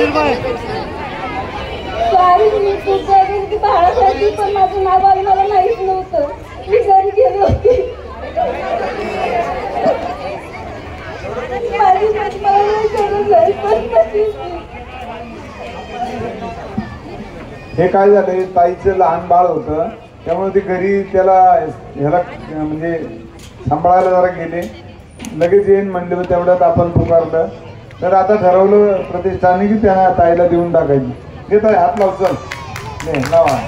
मी तुझ्या घरी बाळासाठी पण माझं नाव आलं मला माहित नव्हतं. मी घरी गेली होती. माझी हे काय झालंय, ताईचं लहान बाळ होतं त्यामुळे ते घरी त्याला ह्याला म्हणजे सांभाळायला जरा गेले. लगेच येईन म्हणले तेवढ्यात आपण पुकारलं. तर आता ठरवलं प्रतिष्ठाने की त्यांना ताईला देऊन टाकायची. घेत आहे हात लाव, चल लावा.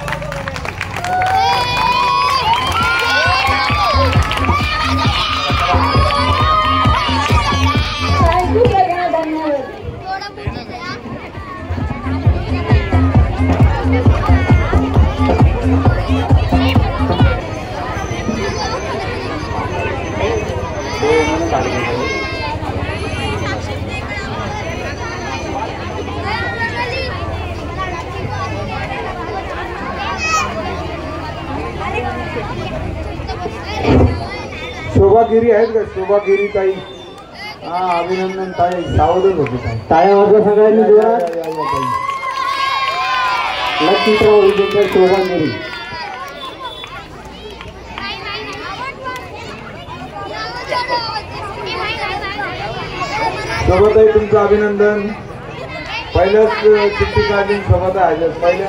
शोभागिरी आहेत का? शोभागिरी ताई, हा अभिनंदन ताई, सावधच होती ताई. टाळ्या वाजवा सगळ्यांनी जोरात. लक्ष्मीराव विजेकर शोभागिरी. शोभाताई तुमचं अभिनंदन. पहिल्याच चिठ्ठी काढली शोभाताई हजर. पहिल्या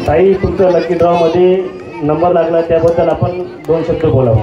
ताई तुमचं लकी ड्रॉ मध्ये नंबर लागला त्याबद्दल आपण 2 शब्द बोलावं.